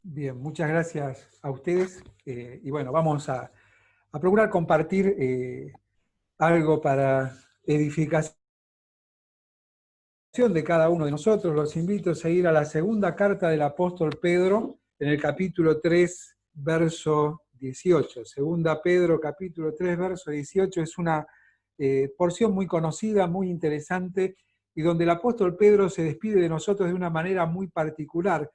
Bien, muchas gracias a ustedes. Y bueno, vamos a procurar compartir algo para edificación de cada uno de nosotros. Los invito a seguir a la segunda carta del apóstol Pedro, en el capítulo 3, verso 18. Segunda Pedro, capítulo 3, verso 18, es una porción muy conocida, muy interesante, y donde el apóstol Pedro se despide de nosotros de una manera muy particular,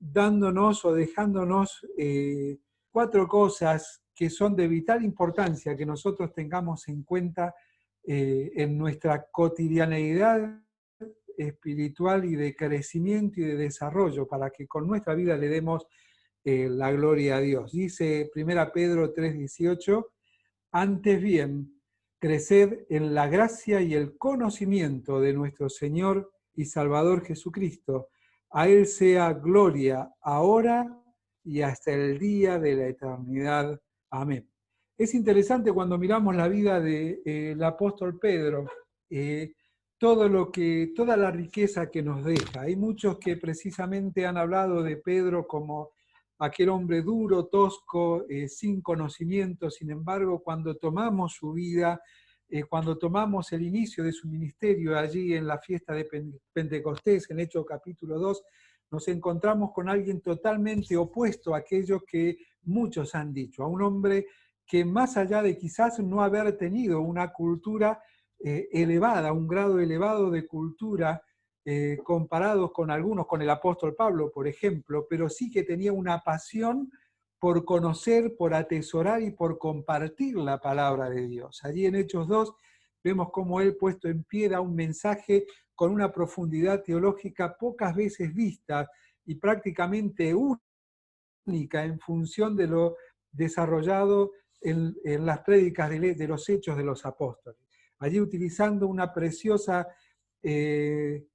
dándonos o dejándonos 4 cosas que son de vital importancia que nosotros tengamos en cuenta en nuestra cotidianeidad espiritual y de crecimiento y de desarrollo, para que con nuestra vida le demos la gloria a Dios. Dice 1 Pedro 3:18, antes bien, creced en la gracia y el conocimiento de nuestro Señor y Salvador Jesucristo. A Él sea gloria ahora y hasta el día de la eternidad. Amén. Es interesante cuando miramos la vida del apóstol Pedro, toda la riqueza que nos deja. Hay muchos que precisamente han hablado de Pedro como aquel hombre duro, tosco, sin conocimiento. Sin embargo, cuando tomamos su vida, cuando tomamos el inicio de su ministerio allí en la fiesta de Pentecostés, en Hechos capítulo 2, nos encontramos con alguien totalmente opuesto a aquello que muchos han dicho, a un hombre que más allá de quizás no haber tenido una cultura elevada, un grado elevado de cultura, comparados con algunos, con el apóstol Pablo, por ejemplo, pero sí que tenía una pasión por conocer, por atesorar y por compartir la palabra de Dios. Allí en Hechos 2 vemos cómo él, puesto en pie, da un mensaje con una profundidad teológica pocas veces vista y prácticamente única en función de lo desarrollado en las prédicas de los hechos de los apóstoles. Allí utilizando una preciosa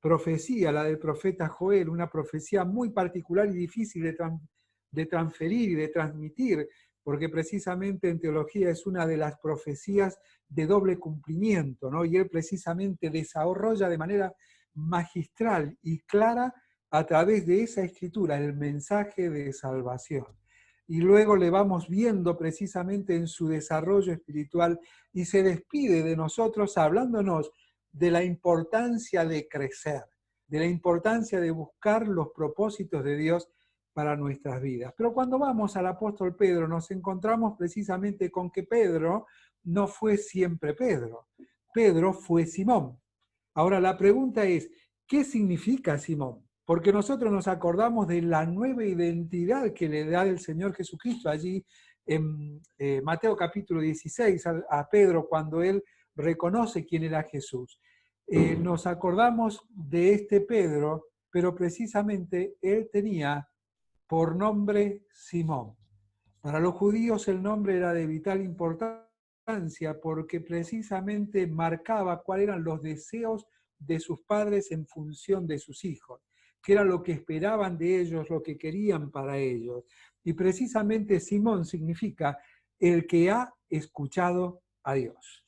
profecía, la del profeta Joel, una profecía muy particular y difícil de transferir y de transmitir, porque precisamente en teología es una de las profecías de doble cumplimiento, ¿no? Y él precisamente desarrolla de manera magistral y clara a través de esa escritura el mensaje de salvación. Y luego le vamos viendo precisamente en su desarrollo espiritual y se despide de nosotros hablándonos de la importancia de crecer, de la importancia de buscar los propósitos de Dios para nuestras vidas. Pero cuando vamos al apóstol Pedro nos encontramos precisamente con que Pedro no fue siempre Pedro. Pedro fue Simón. Ahora la pregunta es, ¿qué significa Simón? Porque nosotros nos acordamos de la nueva identidad que le da el Señor Jesucristo allí en Mateo capítulo 16 a Pedro cuando él reconoce quién era Jesús. Nos acordamos de este Pedro, pero precisamente él tenía por nombre Simón. Para los judíos el nombre era de vital importancia porque precisamente marcaba cuáles eran los deseos de sus padres en función de sus hijos, qué era lo que esperaban de ellos, lo que querían para ellos. Y precisamente Simón significa el que ha escuchado a Dios,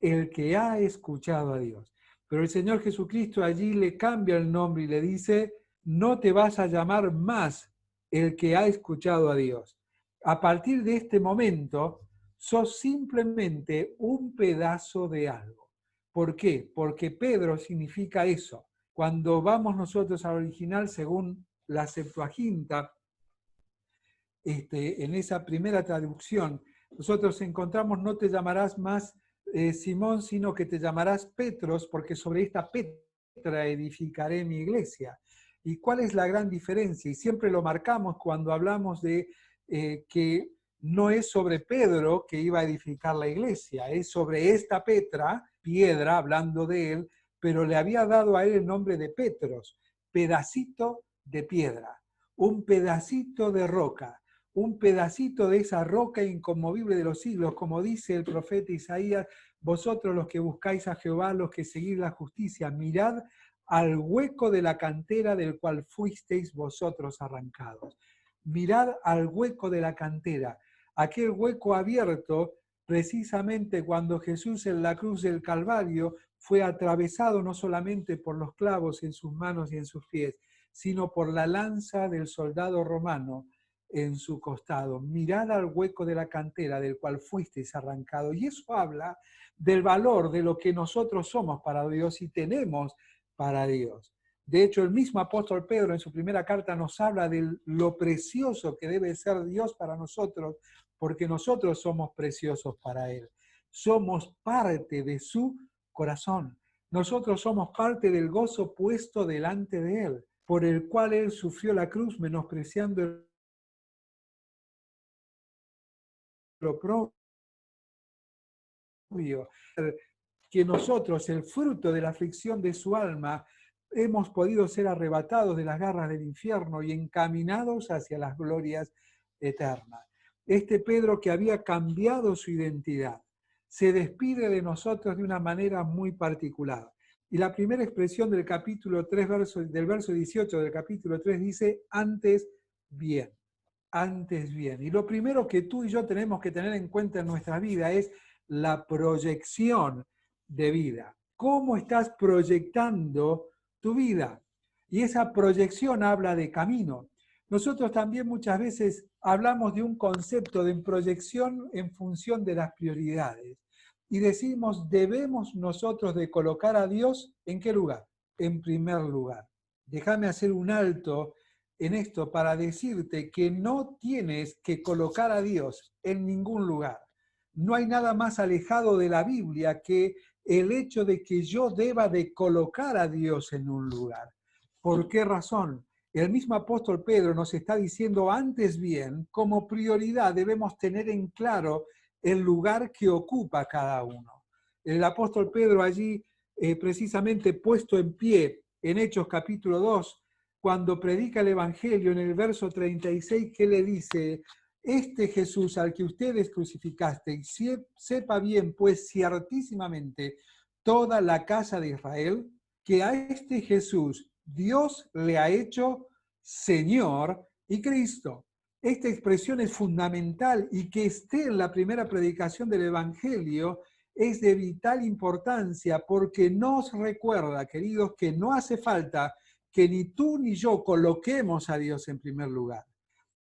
el que ha escuchado a Dios. Pero el Señor Jesucristo allí le cambia el nombre y le dice, no te vas a llamar más el que ha escuchado a Dios. A partir de este momento, sos simplemente un pedazo de algo. ¿Por qué? Porque Pedro significa eso. Cuando vamos nosotros al original, según la Septuaginta, en esa primera traducción, nosotros encontramos, no te llamarás más Simón, sino que te llamarás Petros, porque sobre esta Petra edificaré mi iglesia. ¿Y cuál es la gran diferencia? Y siempre lo marcamos cuando hablamos de que no es sobre Pedro que iba a edificar la iglesia, es sobre esta Petra, piedra, hablando de él, pero le había dado a él el nombre de Petros, pedacito de piedra, un pedacito de roca, un pedacito de esa roca inconmovible de los siglos, como dice el profeta Isaías, vosotros los que buscáis a Jehová, los que seguís la justicia, mirad al hueco de la cantera del cual fuisteis vosotros arrancados. Mirad al hueco de la cantera, aquel hueco abierto precisamente cuando Jesús en la cruz del Calvario fue atravesado no solamente por los clavos en sus manos y en sus pies, sino por la lanza del soldado romano, en su costado. Mirad al hueco de la cantera del cual fuisteis arrancado. Y eso habla del valor de lo que nosotros somos para Dios y tenemos para Dios. De hecho, el mismo apóstol Pedro en su primera carta nos habla de lo precioso que debe ser Dios para nosotros, porque nosotros somos preciosos para Él. Somos parte de su corazón. Nosotros somos parte del gozo puesto delante de Él, por el cual Él sufrió la cruz, menospreciando lo propio. Que nosotros, el fruto de la aflicción de su alma, hemos podido ser arrebatados de las garras del infierno y encaminados hacia las glorias eternas. Este Pedro, que había cambiado su identidad, se despide de nosotros de una manera muy particular. Y la primera expresión del capítulo 3, del verso 18 del capítulo 3 dice, antes bien, antes bien. Y lo primero que tú y yo tenemos que tener en cuenta en nuestra vida es la proyección de vida. ¿Cómo estás proyectando tu vida? Y esa proyección habla de camino. Nosotros también muchas veces hablamos de un concepto de proyección en función de las prioridades. Y decimos, debemos nosotros de colocar a Dios ¿en qué lugar? En primer lugar. Déjame hacer un alto en esto para decirte que no tienes que colocar a Dios en ningún lugar. No hay nada más alejado de la Biblia que el hecho de que yo deba de colocar a Dios en un lugar. ¿Por qué razón? El mismo apóstol Pedro nos está diciendo antes bien, como prioridad debemos tener en claro el lugar que ocupa cada uno. El apóstol Pedro allí, precisamente puesto en pie en Hechos capítulo 2, cuando predica el Evangelio en el verso 36, ¿qué le dice? Este Jesús al que ustedes crucificasteis, sepa bien, pues ciertísimamente, toda la casa de Israel, que a este Jesús Dios le ha hecho Señor y Cristo. Esta expresión es fundamental y que esté en la primera predicación del Evangelio es de vital importancia porque nos recuerda, queridos, que no hace falta que ni tú ni yo coloquemos a Dios en primer lugar,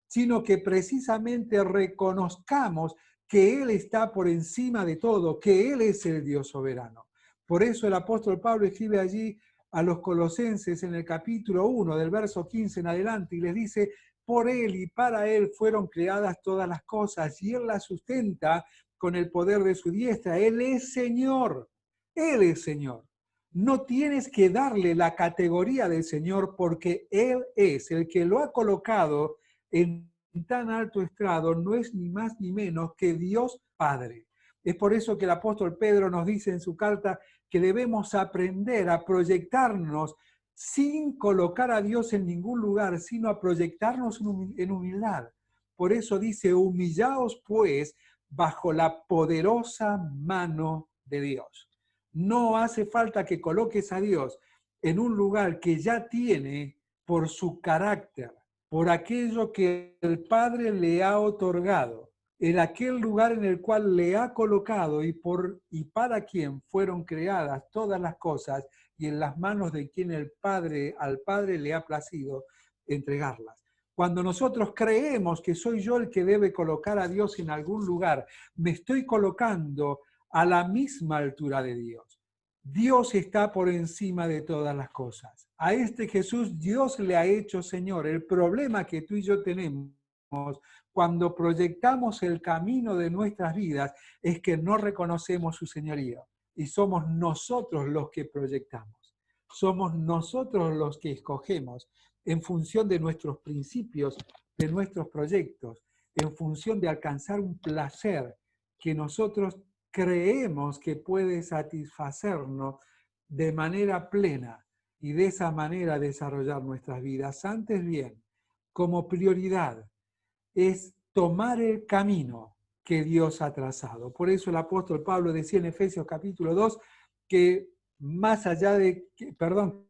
sino que precisamente reconozcamos que Él está por encima de todo, que Él es el Dios soberano. Por eso el apóstol Pablo escribe allí a los colosenses en el capítulo 1, del verso 15 en adelante, y les dice, por Él y para Él fueron creadas todas las cosas, y Él las sustenta con el poder de su diestra. Él es Señor, Él es Señor. No tienes que darle la categoría del Señor porque Él es el que lo ha colocado en tan alto estrado, no es ni más ni menos que Dios Padre. Es por eso que el apóstol Pedro nos dice en su carta que debemos aprender a proyectarnos sin colocar a Dios en ningún lugar, sino a proyectarnos en humildad. Por eso dice, humillaos pues bajo la poderosa mano de Dios. No hace falta que coloques a Dios en un lugar que ya tiene por su carácter, por aquello que el Padre le ha otorgado, en aquel lugar en el cual le ha colocado y para quien fueron creadas todas las cosas y en las manos de quien al Padre le ha placido entregarlas. Cuando nosotros creemos que soy yo el que debe colocar a Dios en algún lugar, me estoy colocando a la misma altura de Dios. Dios está por encima de todas las cosas. A este Jesús Dios le ha hecho Señor. El problema que tú y yo tenemos cuando proyectamos el camino de nuestras vidas es que no reconocemos su señorío y somos nosotros los que proyectamos. Somos nosotros los que escogemos en función de nuestros principios, de nuestros proyectos, en función de alcanzar un placer que nosotros creemos que puede satisfacernos de manera plena y de esa manera desarrollar nuestras vidas. Antes bien, como prioridad, es tomar el camino que Dios ha trazado. Por eso el apóstol Pablo decía en Efesios capítulo 2 que más allá de,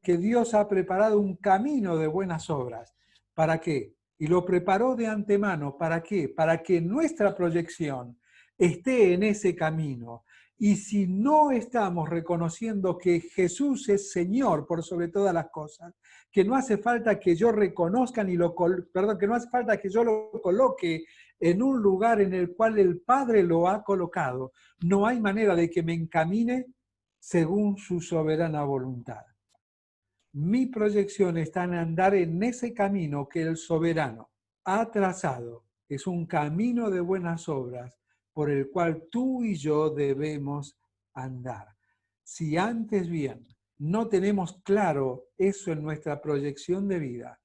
que Dios ha preparado un camino de buenas obras. ¿Para qué? Y lo preparó de antemano. ¿Para qué? Para que nuestra proyección esté en ese camino Y si no estamos reconociendo que Jesús es Señor por sobre todas las cosas, que no hace falta que yo reconozca que no hace falta que yo lo coloque en un lugar en el cual el Padre lo ha colocado, no hay manera de que me encamine según su soberana voluntad. Mi proyección está en andar en ese camino que el soberano ha trazado. Es un camino de buenas obras por el cual tú y yo debemos andar. Si antes bien no tenemos claro eso en nuestra proyección de vida,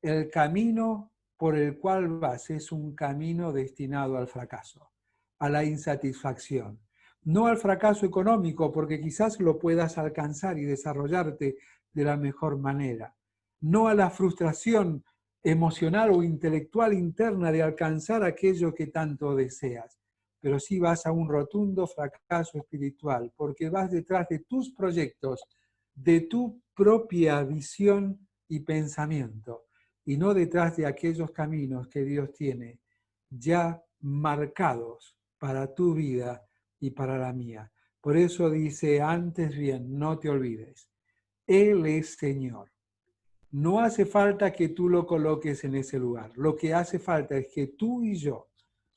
el camino por el cual vas es un camino destinado al fracaso, a la insatisfacción. No al fracaso económico, porque quizás lo puedas alcanzar y desarrollarte de la mejor manera. No a la frustración emocional o intelectual interna de alcanzar aquello que tanto deseas, pero sí vas a un rotundo fracaso espiritual, porque vas detrás de tus proyectos, de tu propia visión y pensamiento, y no detrás de aquellos caminos que Dios tiene ya marcados para tu vida y para la mía. Por eso dice, antes bien, no te olvides, Él es Señor. No hace falta que tú lo coloques en ese lugar. Lo que hace falta es que tú y yo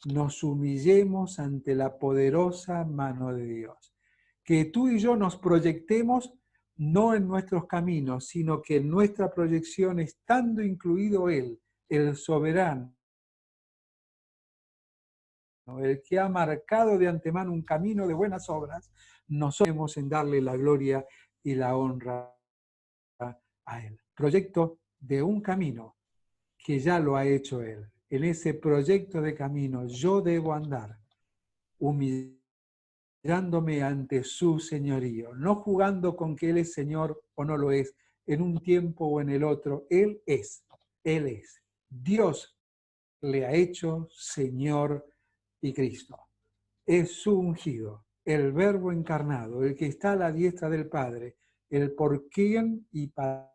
nos humillemos ante la poderosa mano de Dios. Que tú y yo nos proyectemos no en nuestros caminos, sino que en nuestra proyección, estando incluido Él, el soberano, el que ha marcado de antemano un camino de buenas obras, nosotros en darle la gloria y la honra a Él. Proyecto de un camino que ya lo ha hecho Él. En ese proyecto de camino yo debo andar humillándome ante su señorío, no jugando con que Él es Señor o no lo es, en un tiempo o en el otro. Él es. Dios le ha hecho Señor y Cristo. Es su ungido, el Verbo encarnado, el que está a la diestra del Padre, el por quien y para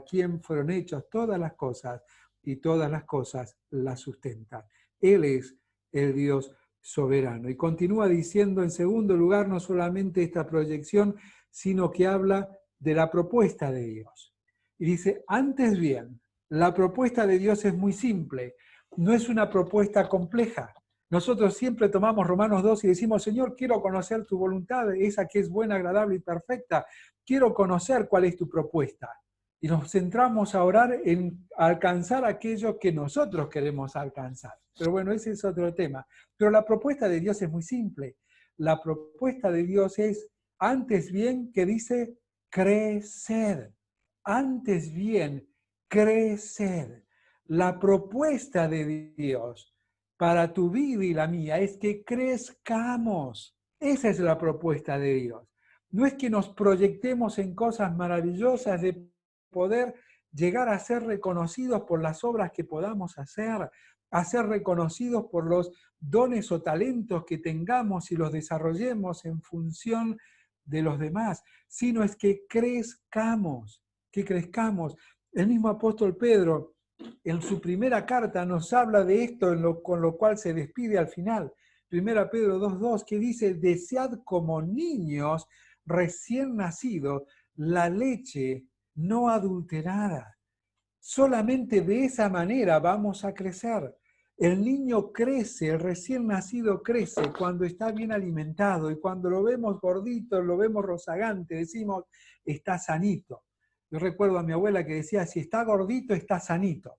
quien fueron hechas todas las cosas, y todas las cosas las sustentan. Él es el Dios soberano. Y continúa diciendo en segundo lugar no solamente esta proyección, sino que habla de la propuesta de Dios. Y dice, antes bien, la propuesta de Dios es muy simple, no es una propuesta compleja. Nosotros siempre tomamos Romanos 2 y decimos, Señor, quiero conocer tu voluntad, esa que es buena, agradable y perfecta. Quiero conocer cuál es tu propuesta. Y nos centramos a orar en alcanzar aquello que nosotros queremos alcanzar. Pero bueno, ese es otro tema. Pero la propuesta de Dios es muy simple. La propuesta de Dios es, antes bien, que dice, crecer. Antes bien, crecer. La propuesta de Dios para tu vida y la mía es que crezcamos. Esa es la propuesta de Dios. No es que nos proyectemos en cosas maravillosas de poder llegar a ser reconocidos por las obras que podamos hacer, a ser reconocidos por los dones o talentos que tengamos y los desarrollemos en función de los demás, sino es que crezcamos, que crezcamos. El mismo apóstol Pedro, en su primera carta, nos habla de esto, con lo cual se despide al final. Primera Pedro 2:2, que dice, desead como niños recién nacidos la leche no adulterada. Solamente de esa manera vamos a crecer. El niño crece, el recién nacido crece cuando está bien alimentado, y cuando lo vemos gordito, lo vemos rozagante, decimos, está sanito. Yo recuerdo a mi abuela que decía, si está gordito, está sanito.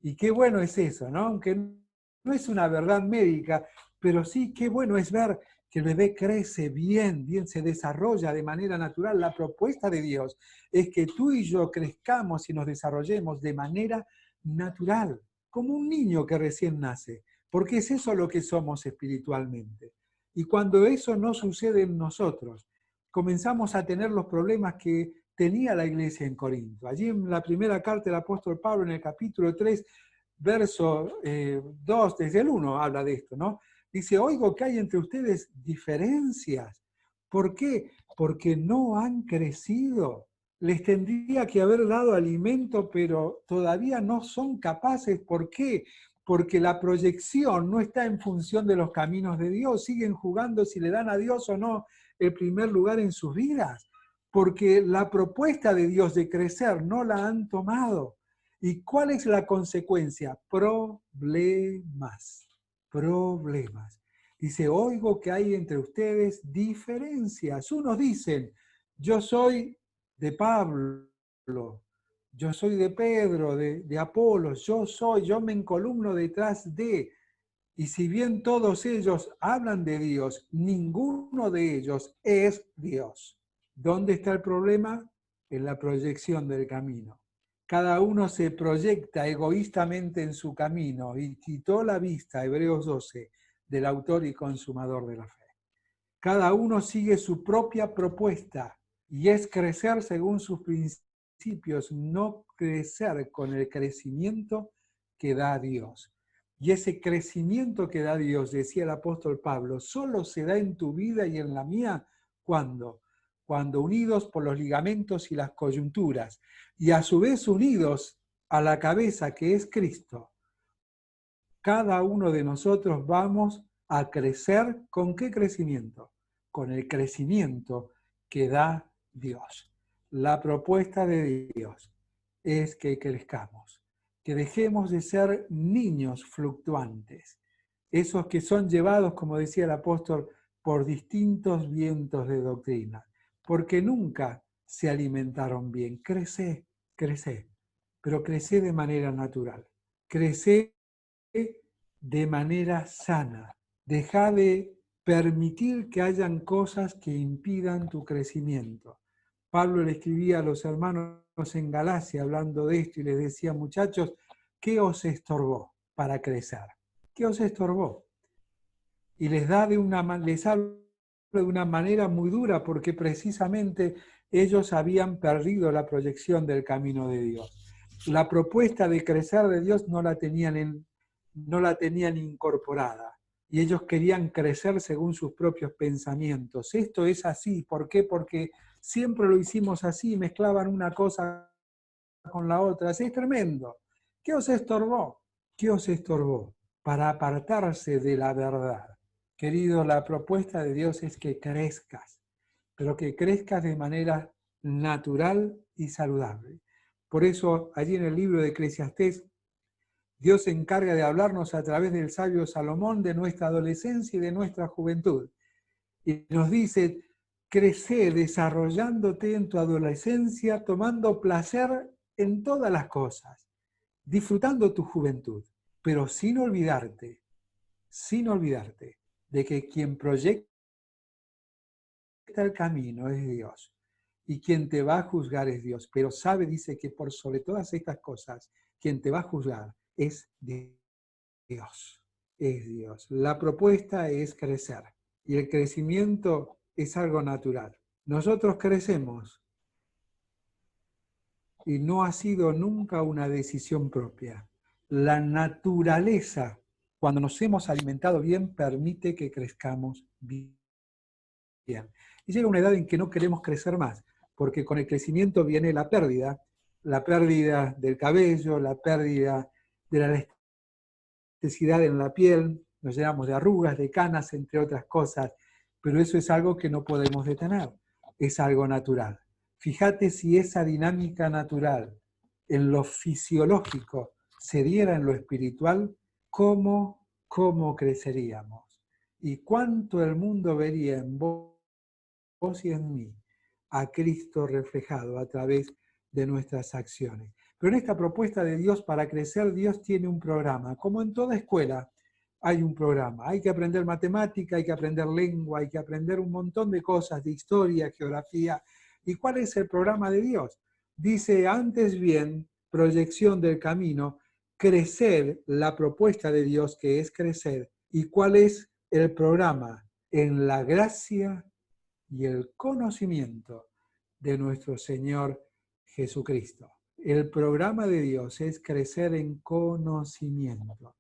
Y qué bueno es eso, ¿no? Aunque no es una verdad médica, pero sí qué bueno es ver que el bebé crece bien, se desarrolla de manera natural. La propuesta de Dios es que tú y yo crezcamos y nos desarrollemos de manera natural, como un niño que recién nace, porque es eso lo que somos espiritualmente. Y cuando eso no sucede en nosotros, comenzamos a tener los problemas que tenía la iglesia en Corinto. Allí en la primera carta del apóstol Pablo, en el capítulo 3, verso 2, desde el 1 habla de esto, ¿no? Dice, oigo que hay entre ustedes diferencias. ¿Por qué? Porque no han crecido. Les tendría que haber dado alimento, pero todavía no son capaces. ¿Por qué? porque la proyección no está en función de los caminos de Dios, siguen jugando si le dan a Dios o no el primer lugar en sus vidas, porque la propuesta de Dios de crecer no la han tomado. ¿Y cuál es la consecuencia? Problemas, problemas. Dice, oigo que hay entre ustedes diferencias. Unos dicen, yo soy de Pablo, yo soy de Pedro, de Apolos, yo me encolumno detrás de. Y si bien todos ellos hablan de Dios, ninguno de ellos es Dios. ¿Dónde está el problema? En la proyección del camino. Cada uno se proyecta egoístamente en su camino y quitó la vista, Hebreos 12, del autor y consumador de la fe. Cada uno sigue su propia propuesta y es crecer según sus principios, no crecer con el crecimiento que da Dios. Y ese crecimiento que da Dios, decía el apóstol Pablo, solo se da en tu vida y en la mía, ¿cuándo? Cuando unidos por los ligamentos y las coyunturas, y a su vez unidos a la cabeza que es Cristo, cada uno de nosotros vamos a crecer. ¿Con qué crecimiento? Con el crecimiento que da Dios. La propuesta de Dios es que crezcamos, que dejemos de ser niños fluctuantes, esos que son llevados, como decía el apóstol, por distintos vientos de doctrina, porque nunca se alimentaron bien. Crecé, pero crecé de manera natural. Crecé de manera sana. Deja de permitir que hayan cosas que impidan tu crecimiento. Pablo le escribía a los hermanos en Galacia hablando de esto y les decía, muchachos, ¿qué os estorbó para crecer? ¿Qué os estorbó? Y les habla de una manera muy dura porque precisamente ellos habían perdido la proyección del camino de Dios. La propuesta de crecer de Dios no la tenían incorporada y ellos querían crecer según sus propios pensamientos. Esto es así, ¿por qué? Porque siempre lo hicimos así, mezclaban una cosa con la otra. Es tremendo. ¿Qué os estorbó? ¿Qué os estorbó? Para apartarse de la verdad. Querido, la propuesta de Dios es que crezcas, pero que crezcas de manera natural y saludable. Por eso, allí en el libro de Eclesiastés, Dios se encarga de hablarnos a través del sabio Salomón de nuestra adolescencia y de nuestra juventud. Y nos dice, crece desarrollándote en tu adolescencia, tomando placer en todas las cosas, disfrutando tu juventud, pero sin olvidarte de que quien proyecta el camino es Dios y quien te va a juzgar es Dios. Pero dice que por sobre todas estas cosas, quien te va a juzgar es Dios. Es Dios. La propuesta es crecer y el crecimiento es algo natural. Nosotros crecemos y no ha sido nunca una decisión propia. La naturaleza, cuando nos hemos alimentado bien, permite que crezcamos bien. Y llega una edad en que no queremos crecer más, porque con el crecimiento viene la pérdida del cabello, la pérdida de la elasticidad en la piel, nos llenamos de arrugas, de canas, entre otras cosas, pero eso es algo que no podemos detener, es algo natural. Fíjate si esa dinámica natural en lo fisiológico se diera en lo espiritual, cómo creceríamos y cuánto el mundo vería en vos y en mí a Cristo reflejado a través de nuestras acciones. Pero en esta propuesta de Dios para crecer, Dios tiene un programa. Como en toda escuela hay un programa. Hay que aprender matemática, hay que aprender lengua, hay que aprender un montón de cosas de historia, geografía. ¿Y cuál es el programa de Dios? Dice, antes bien, proyección del camino, crecer, la propuesta de Dios que es crecer. ¿Y cuál es el programa? En la gracia y el conocimiento de nuestro Señor Jesucristo. El programa de Dios es crecer en conocimiento.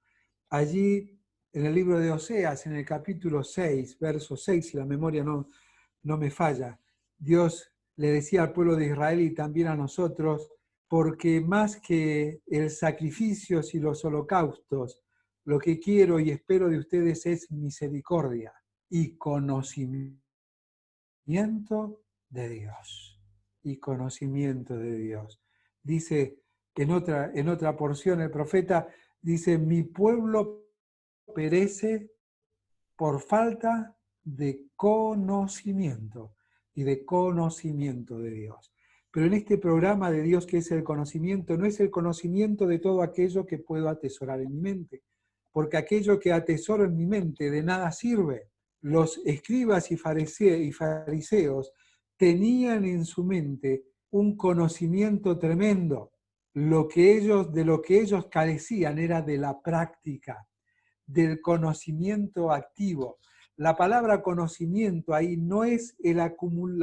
Allí, en el libro de Oseas, en el capítulo 6, verso 6, si la memoria no me falla, Dios le decía al pueblo de Israel y también a nosotros, porque más que el sacrificio y los holocaustos Lo que quiero y espero de ustedes es misericordia y conocimiento de Dios. Y conocimiento de Dios. Dice en otra porción el profeta, dice, mi pueblo perece por falta de conocimiento y de conocimiento de Dios. Pero en este programa de Dios que es el conocimiento, no es el conocimiento de todo aquello que puedo atesorar en mi mente, porque aquello que atesoro en mi mente de nada sirve. Los escribas y fariseos tenían en su mente un conocimiento tremendo. De lo que ellos carecían era de la práctica, del conocimiento activo. La palabra conocimiento ahí no es la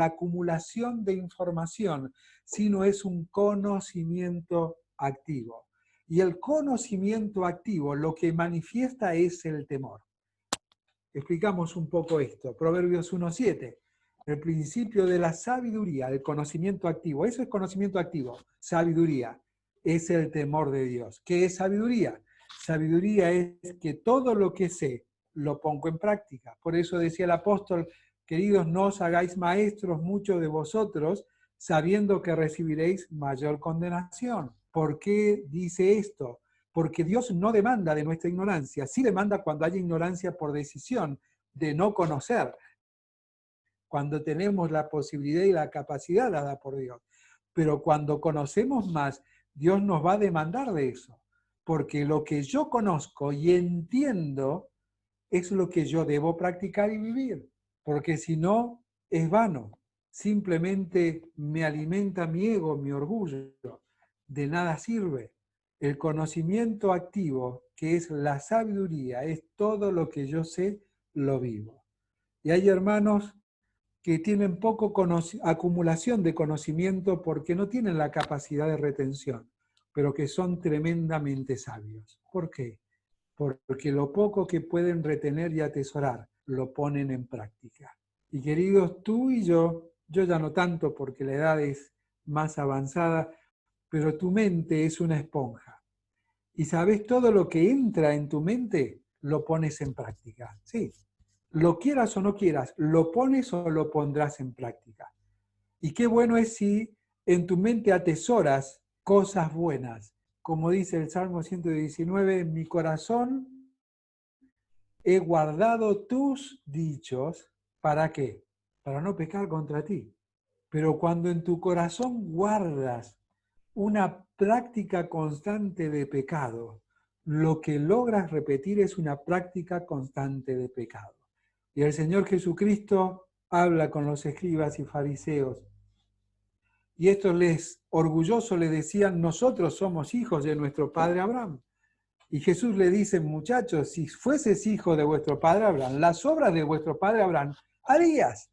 acumulación de información, sino es un conocimiento activo. Y el conocimiento activo lo que manifiesta es el temor. Explicamos un poco esto. Proverbios 1:7. El principio de la sabiduría, del conocimiento activo. Eso es conocimiento activo, sabiduría. Es el temor de Dios. ¿Qué es sabiduría? Sabiduría es que todo lo que sé lo pongo en práctica. Por eso decía el apóstol, queridos, no os hagáis maestros muchos de vosotros, sabiendo que recibiréis mayor condenación. ¿Por qué dice esto? Porque Dios no demanda de nuestra ignorancia, sí demanda cuando haya ignorancia por decisión de no conocer, cuando tenemos la posibilidad y la capacidad dada por Dios. Pero cuando conocemos más, Dios nos va a demandar de eso, porque lo que yo conozco y entiendo es lo que yo debo practicar y vivir, porque si no, es vano. Simplemente me alimenta mi ego, mi orgullo, de nada sirve. El conocimiento activo, que es la sabiduría, es todo lo que yo sé, lo vivo. Y hay hermanos que tienen poco acumulación de conocimiento porque no tienen la capacidad de retención, pero que son tremendamente sabios. ¿Por qué? Porque lo poco que pueden retener y atesorar, lo ponen en práctica. Y queridos, tú y yo ya no tanto porque la edad es más avanzada, pero tu mente es una esponja. Y sabes, todo lo que entra en tu mente, lo pones en práctica. Sí, lo quieras o no quieras, lo pones o lo pondrás en práctica. Y qué bueno es si en tu mente atesoras cosas buenas. Como dice el Salmo 119, en mi corazón he guardado tus dichos. ¿Para qué? Para no pecar contra ti. Pero cuando en tu corazón guardas una práctica constante de pecado, lo que logras repetir es una práctica constante de pecado. Y el Señor Jesucristo habla con los escribas y fariseos. Y estos orgullosos les decían, nosotros somos hijos de nuestro padre Abraham. Y Jesús le dice, muchachos, si fueses hijo de vuestro padre Abraham, las obras de vuestro padre Abraham harías.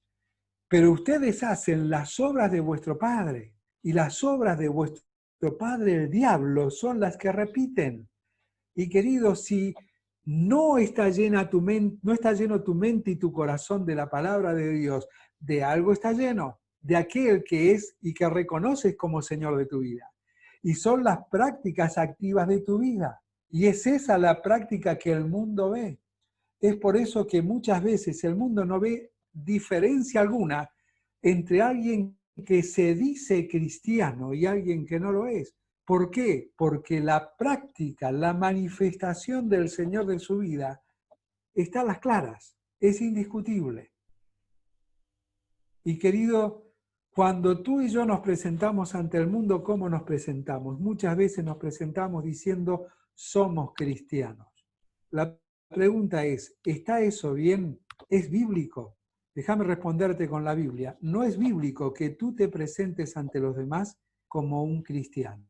Pero ustedes hacen las obras de vuestro padre. Y las obras de vuestro padre, el diablo, son las que repiten. Y queridos, si no está lleno tu mente y tu corazón de la palabra de Dios, de algo está lleno, de aquel que es y que reconoces como Señor de tu vida. Y son las prácticas activas de tu vida. Y es esa la práctica que el mundo ve. Es por eso que muchas veces el mundo no ve diferencia alguna entre alguien que se dice cristiano y alguien que no lo es. ¿Por qué? Porque la práctica, la manifestación del Señor de su vida está a las claras, es indiscutible. Y querido, cuando tú y yo nos presentamos ante el mundo, ¿cómo nos presentamos? Muchas veces nos presentamos diciendo, somos cristianos. La pregunta es, ¿está eso bien? ¿Es bíblico? Déjame responderte con la Biblia. No es bíblico que tú te presentes ante los demás como un cristiano,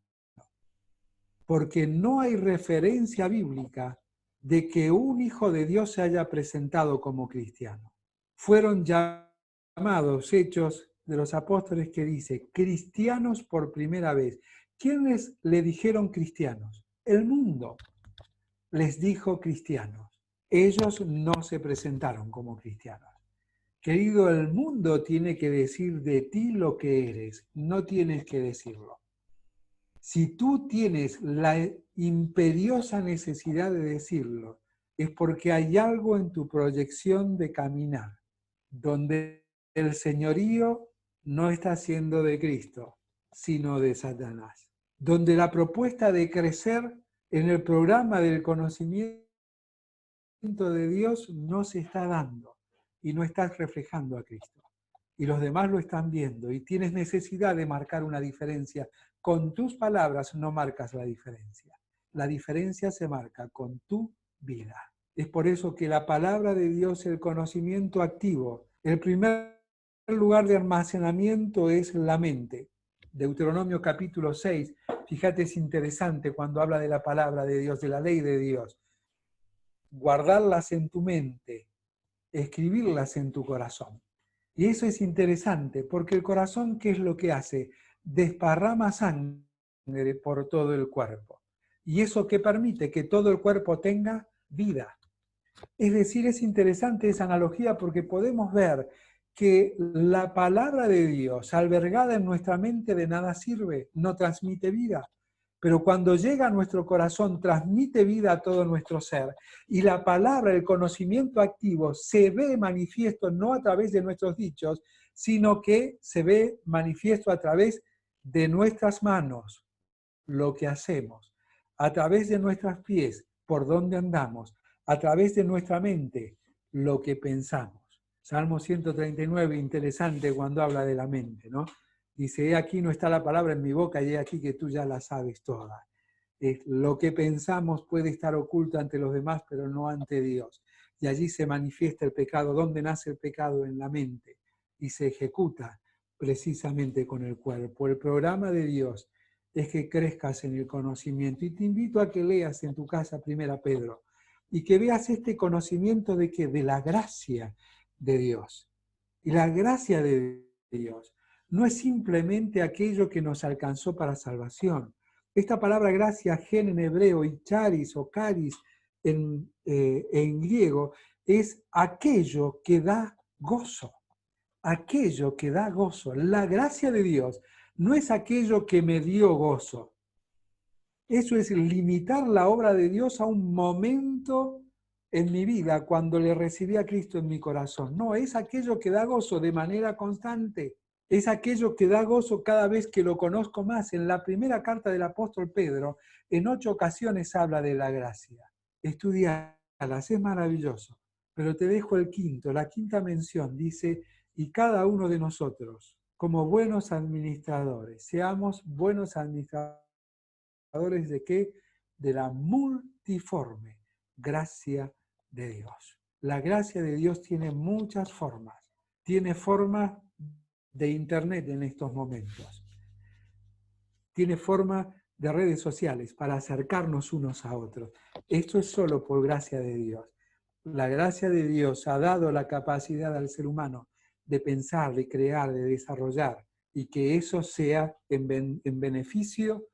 porque no hay referencia bíblica de que un hijo de Dios se haya presentado como cristiano. Fueron llamados, Hechos de los Apóstoles, que dice, cristianos por primera vez. ¿Quiénes le dijeron cristianos? El mundo les dijo cristianos. Ellos no se presentaron como cristianos. Querido, el mundo tiene que decir de ti lo que eres, no tienes que decirlo. Si tú tienes la imperiosa necesidad de decirlo, es porque hay algo en tu proyección de caminar, donde el señorío no está siendo de Cristo, sino de Satanás. Donde la propuesta de crecer en el programa del conocimiento de Dios no se está dando y no estás reflejando a Cristo. Y los demás lo están viendo y tienes necesidad de marcar una diferencia. Con tus palabras no marcas la diferencia. La diferencia se marca con tu vida. Es por eso que la palabra de Dios, el conocimiento activo, el primer lugar de almacenamiento es la mente. Deuteronomio capítulo 6, fíjate, es interesante cuando habla de la palabra de Dios, de la ley de Dios. Guardarlas en tu mente, escribirlas en tu corazón. Y eso es interesante, porque el corazón, ¿qué es lo que hace? Desparrama sangre por todo el cuerpo. ¿Y eso qué permite? Que todo el cuerpo tenga vida. Es decir, es interesante esa analogía porque podemos ver que la palabra de Dios, albergada en nuestra mente, de nada sirve, no transmite vida. Pero cuando llega a nuestro corazón, transmite vida a todo nuestro ser. Y la palabra, el conocimiento activo, se ve manifiesto no a través de nuestros dichos, sino que se ve manifiesto a través de nuestras manos, lo que hacemos, a través de nuestros pies, por donde andamos, a través de nuestra mente, lo que pensamos. Salmo 139, interesante cuando habla de la mente, ¿no? Dice, he aquí no está la palabra en mi boca y he aquí que tú ya la sabes toda. Lo que pensamos puede estar oculto ante los demás, pero no ante Dios. Y allí se manifiesta el pecado. ¿Dónde nace el pecado? En la mente. Y se ejecuta precisamente con el cuerpo. El programa de Dios es que crezcas en el conocimiento. Y te invito a que leas en tu casa 1 Pedro y que veas este conocimiento de que de la gracia de Dios. Y la gracia de Dios no es simplemente aquello que nos alcanzó para salvación. Esta palabra gracia, gen en hebreo, y charis o caris en griego, es aquello que da gozo. Aquello que da gozo. La gracia de Dios no es aquello que me dio gozo. Eso es limitar la obra de Dios a un momento en mi vida cuando le recibí a Cristo en mi corazón. No, es aquello que da gozo de manera constante. Es aquello que da gozo cada vez que lo conozco más. En la primera carta del apóstol Pedro, en 8 ocasiones habla de la gracia. Estudialas, es maravilloso. Pero te dejo el quinto, la quinta mención, dice, y cada uno de nosotros, como buenos administradores, seamos buenos administradores. ¿De qué? De la multiforme gracia de Dios. La gracia de Dios tiene muchas formas. Tiene forma de internet en estos momentos. Tiene forma de redes sociales para acercarnos unos a otros. Esto es solo por gracia de Dios. La gracia de Dios ha dado la capacidad al ser humano de pensar, de crear, de desarrollar, y que eso sea en beneficio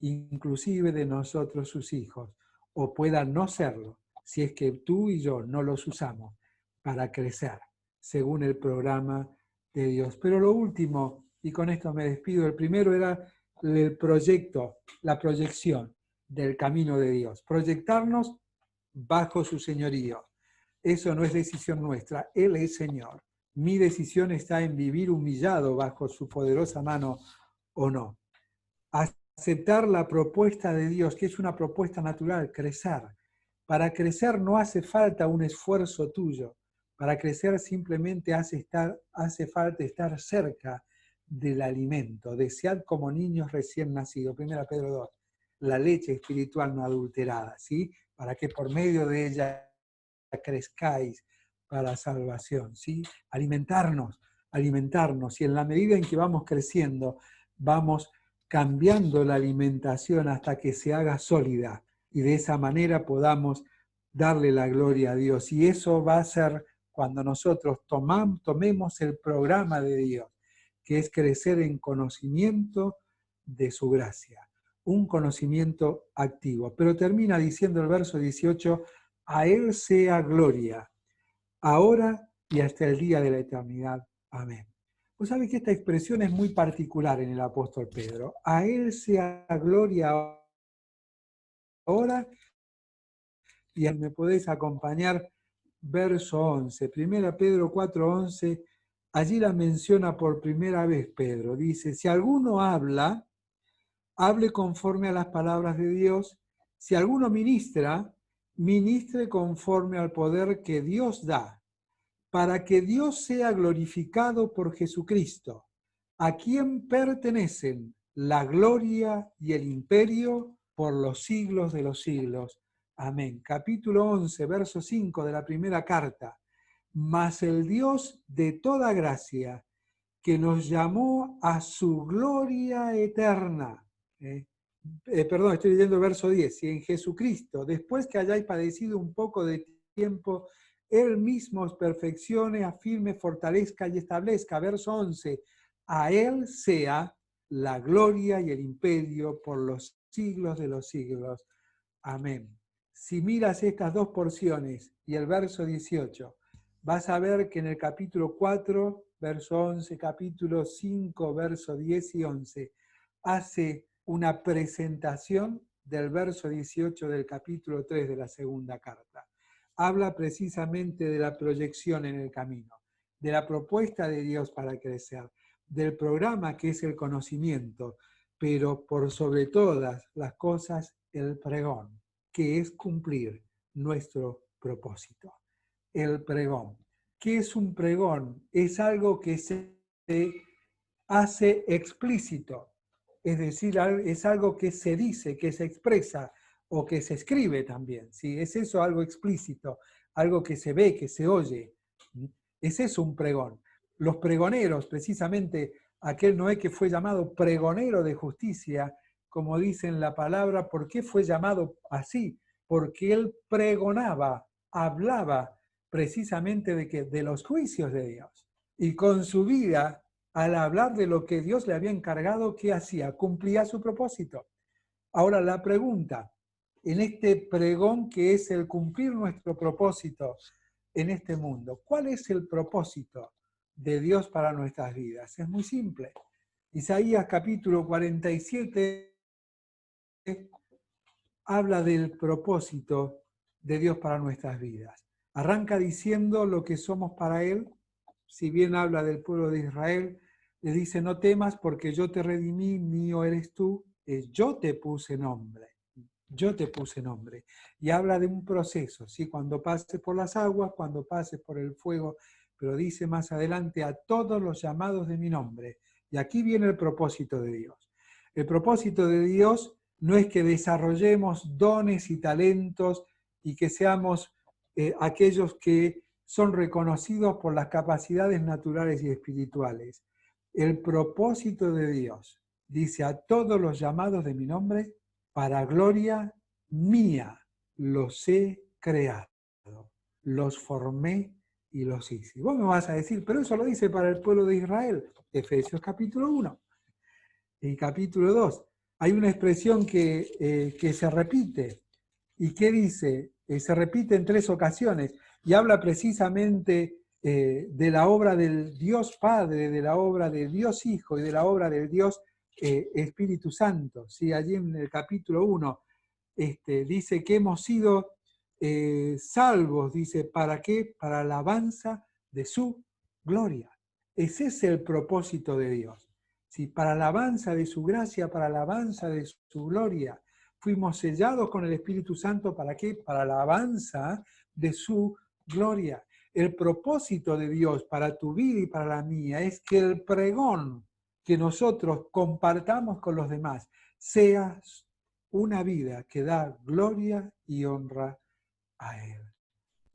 inclusive de nosotros sus hijos, o pueda no serlo, si es que tú y yo no los usamos para crecer, según el programa de Dios. Pero lo último, y con esto me despido, el primero era el proyecto, la proyección del camino de Dios, proyectarnos bajo su señorío. Eso no es decisión nuestra, Él es Señor. Mi decisión está en vivir humillado bajo su poderosa mano o no. Aceptar la propuesta de Dios, que es una propuesta natural, crecer. Para crecer no hace falta un esfuerzo tuyo. Para crecer simplemente hace falta estar cerca del alimento. Desead como niños recién nacidos. 1 Pedro 2. La leche espiritual no adulterada, ¿sí? Para que por medio de ella crezcáis para salvación, ¿sí? Alimentarnos. Y en la medida en que vamos creciendo, vamos cambiando la alimentación hasta que se haga sólida y de esa manera podamos darle la gloria a Dios. Y eso va a ser cuando nosotros tomemos el programa de Dios, que es crecer en conocimiento de su gracia, un conocimiento activo. Pero termina diciendo el verso 18, a Él sea gloria, ahora y hasta el día de la eternidad. Amén. Vos sabés que esta expresión es muy particular en el apóstol Pedro. A él sea gloria ahora, y me podés acompañar verso 11. Primera Pedro 4:11, allí la menciona por primera vez Pedro. Dice, si alguno habla, hable conforme a las palabras de Dios. Si alguno ministra, ministre conforme al poder que Dios da, para que Dios sea glorificado por Jesucristo, a quien pertenecen la gloria y el imperio por los siglos de los siglos. Amén. Capítulo 11, verso 5 de la primera carta. Mas el Dios de toda gracia, que nos llamó a su gloria eterna. Perdón, estoy leyendo el verso 10. Y en Jesucristo, después que hayáis padecido un poco de tiempo, Él mismo os perfeccione, afirme, fortalezca y establezca. Verso 11. A Él sea la gloria y el imperio por los siglos de los siglos. Amén. Si miras estas dos porciones y el verso 18, vas a ver que en el capítulo 4, verso 11, capítulo 5, verso 10 y 11, hace una presentación del verso 18 del capítulo 3 de la segunda carta. Habla precisamente de la proyección en el camino, de la propuesta de Dios para crecer, del programa que es el conocimiento, pero por sobre todas las cosas el pregón, que es cumplir nuestro propósito. El pregón. ¿Qué es un pregón? Es algo que se hace explícito, es decir, es algo que se dice, que se expresa o que se escribe también. ¿Sí? Es eso algo explícito, algo que se ve, que se oye. Es eso un pregón. Los pregoneros, precisamente aquel Noé que fue llamado pregonero de justicia, como dice en la palabra, ¿por qué fue llamado así? Porque él pregonaba, hablaba precisamente de los juicios de Dios. Y con su vida, al hablar de lo que Dios le había encargado, ¿qué hacía? Cumplía su propósito. Ahora la pregunta, en este pregón que es el cumplir nuestro propósito en este mundo, ¿cuál es el propósito de Dios para nuestras vidas? Es muy simple. Isaías capítulo 47 habla del propósito de Dios para nuestras vidas. Arranca diciendo lo que somos para Él. Si bien habla del pueblo de Israel, le dice, no temas porque yo te redimí, mío eres tú, yo te puse nombre. Yo te puse nombre. Y habla de un proceso, ¿sí? Cuando pases por las aguas, cuando pases por el fuego, pero dice más adelante, a todos los llamados de mi nombre. Y aquí viene el propósito de Dios. El propósito de Dios no es que desarrollemos dones y talentos y que seamos aquellos que son reconocidos por las capacidades naturales y espirituales. El propósito de Dios, dice, a todos los llamados de mi nombre, para gloria mía los he creado, los formé y los hice. Y vos me vas a decir, pero eso lo dice para el pueblo de Israel, Efesios capítulo 1 y capítulo 2. Hay una expresión que se repite, y que dice, se repite en 3 ocasiones, y habla precisamente de la obra del Dios Padre, de la obra de Dios Hijo y de la obra del Dios Espíritu Santo. ¿Sí? Allí en el capítulo 1 dice que hemos sido salvos, dice, ¿para qué? Para la alabanza de su gloria. Ese es el propósito de Dios. ¿Sí? Para la alabanza de su gracia, para la alabanza de su gloria. Fuimos sellados con el Espíritu Santo, ¿para qué? Para la alabanza de su gloria. El propósito de Dios para tu vida y para la mía es que el pregón que nosotros compartamos con los demás sea una vida que da gloria y honra a Él.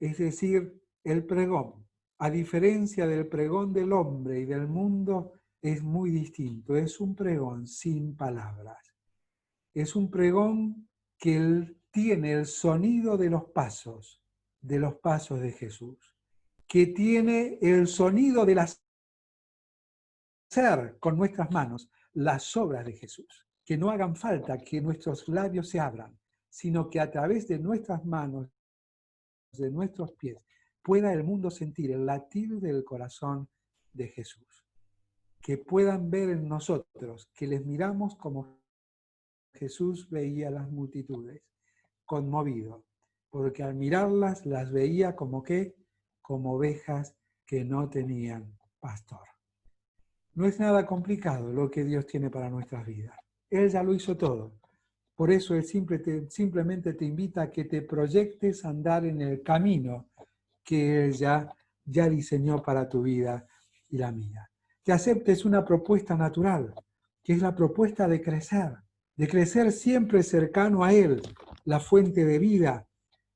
Es decir, el pregón, a diferencia del pregón del hombre y del mundo, es muy distinto. Es un pregón sin palabras. Es un pregón que tiene el sonido de los pasos de Jesús, que tiene el sonido del hacer con nuestras manos las obras de Jesús, que no hagan falta que nuestros labios se abran, sino que a través de nuestras manos, de nuestros pies, pueda el mundo sentir el latir del corazón de Jesús. que puedan ver en nosotros, que les miramos como Jesús veía a las multitudes, conmovido, porque al mirarlas las veía como ¿qué? Como ovejas que no tenían pastor. No es nada complicado lo que Dios tiene para nuestras vidas. Él ya lo hizo todo. Por eso Él simplemente te invita a que te proyectes a andar en el camino que Él ya diseñó para tu vida y la mía. Que aceptes una propuesta natural, que es la propuesta de crecer siempre cercano a Él, la fuente de vida,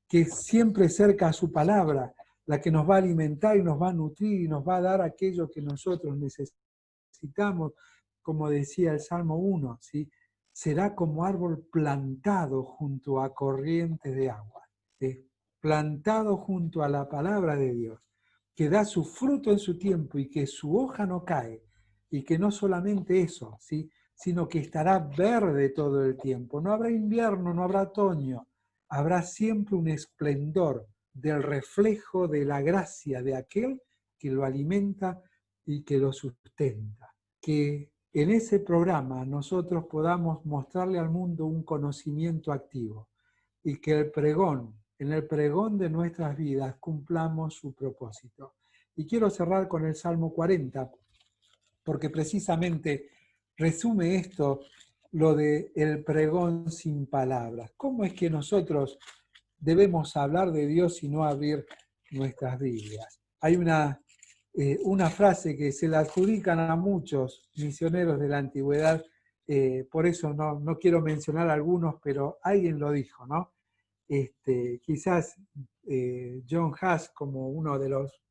que siempre cerca a su palabra, la que nos va a alimentar y nos va a nutrir y nos va a dar aquello que nosotros necesitamos, como decía el Salmo 1, ¿sí? Será como árbol plantado junto a corrientes de agua, ¿sí? Plantado junto a la palabra de Dios, que da su fruto en su tiempo y que su hoja no cae, y que no solamente eso, ¿sí? Sino que estará verde todo el tiempo. No habrá invierno, no habrá otoño, habrá siempre un esplendor del reflejo de la gracia de aquel que lo alimenta y que lo sustenta. Que en ese programa nosotros podamos mostrarle al mundo un conocimiento activo y que en el pregón de nuestras vidas cumplamos su propósito. Y quiero cerrar con el Salmo 40, porque precisamente resume esto, lo de el pregón sin palabras. ¿Cómo es que nosotros debemos hablar de Dios y no abrir nuestras Biblias? Hay una frase que se la adjudican a muchos misioneros de la antigüedad, por eso no quiero mencionar algunos, pero alguien lo dijo, ¿no? Quizás John Huss, como uno de los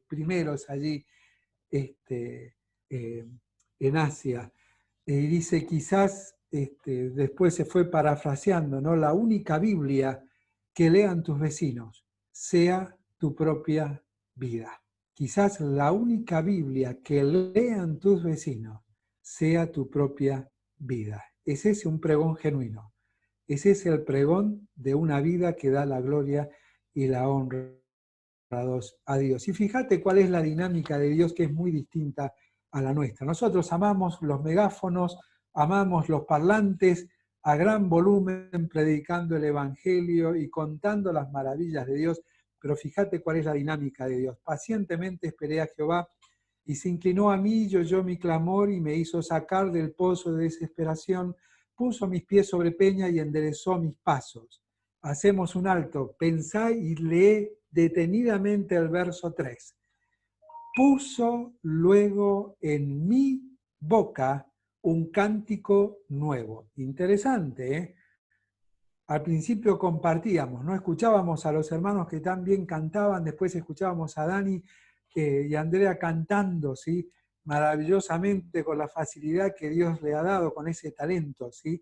primeros allí eh, en Asia, y dice quizás, después se fue parafraseando, ¿no? La única Biblia que lean tus vecinos sea tu propia vida. Quizás la única Biblia que lean tus vecinos sea tu propia vida. ¿Es ese un pregón genuino? ¿Es ese el pregón de una vida que da la gloria y la honra a Dios? Y fíjate cuál es la dinámica de Dios, que es muy distinta a la nuestra. Nosotros amamos los megáfonos, amamos los parlantes a gran volumen, predicando el Evangelio y contando las maravillas de Dios, pero fíjate cuál es la dinámica de Dios. Pacientemente esperé a Jehová y se inclinó a mí, y oyó mi clamor y me hizo sacar del pozo de desesperación, puso mis pies sobre peña y enderezó mis pasos. Hacemos un alto, pensá y lee detenidamente el verso 3. Puso luego en mi boca un cántico nuevo. Interesante, ¿eh? Al principio compartíamos, ¿no? Escuchábamos a los hermanos que también cantaban, después escuchábamos a Dani y Andrea cantando, ¿sí? Maravillosamente, con la facilidad que Dios le ha dado, con ese talento, ¿sí?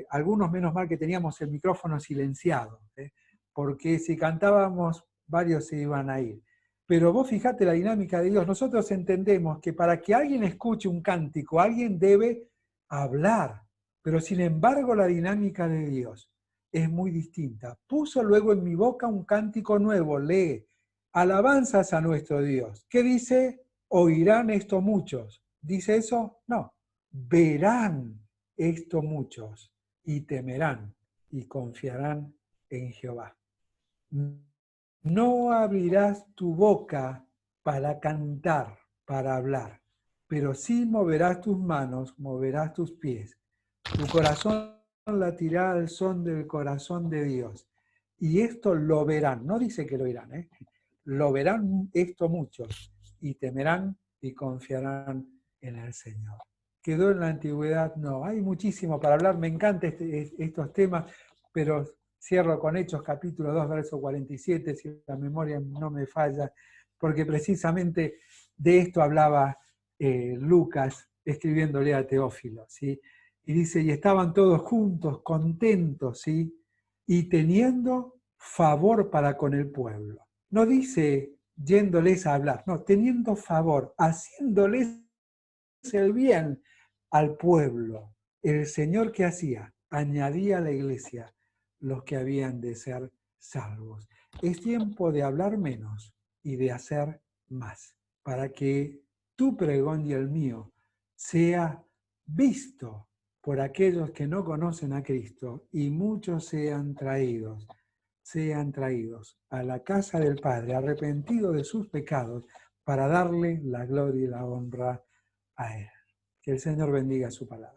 Algunos menos mal que teníamos el micrófono silenciado, ¿eh? Porque si cantábamos, varios se iban a ir. Pero vos fijate la dinámica de Dios. Nosotros entendemos que para que alguien escuche un cántico, alguien debe hablar. Pero sin embargo, la dinámica de Dios es muy distinta. Puso luego en mi boca un cántico nuevo, lee, alabanzas a nuestro Dios. ¿Qué dice? Oirán esto muchos. ¿Dice eso? No. Verán esto muchos y temerán y confiarán en Jehová. No abrirás tu boca para cantar, para hablar, pero sí moverás tus manos, moverás tus pies. Tu corazón latirá al son del corazón de Dios. Y esto lo verán, no dice que lo oirán, lo verán esto muchos, y temerán y confiarán en el Señor. ¿Quedó en la antigüedad? No, hay muchísimo para hablar, me encantan estos temas, pero cierro con Hechos capítulo 2, verso 47, si la memoria no me falla, porque precisamente de esto hablaba Lucas escribiéndole a Teófilo, ¿sí? Y dice, y estaban todos juntos, contentos, ¿sí? Y teniendo favor para con el pueblo. No dice yéndoles a hablar, no, teniendo favor, haciéndoles el bien al pueblo. El Señor, ¿qué hacía? Añadía a la iglesia los que habían de ser salvos. Es tiempo de hablar menos y de hacer más, para que tu pregón y el mío sea visto por aquellos que no conocen a Cristo y muchos sean traídos a la casa del Padre, arrepentidos de sus pecados, para darle la gloria y la honra a Él. Que el Señor bendiga su palabra.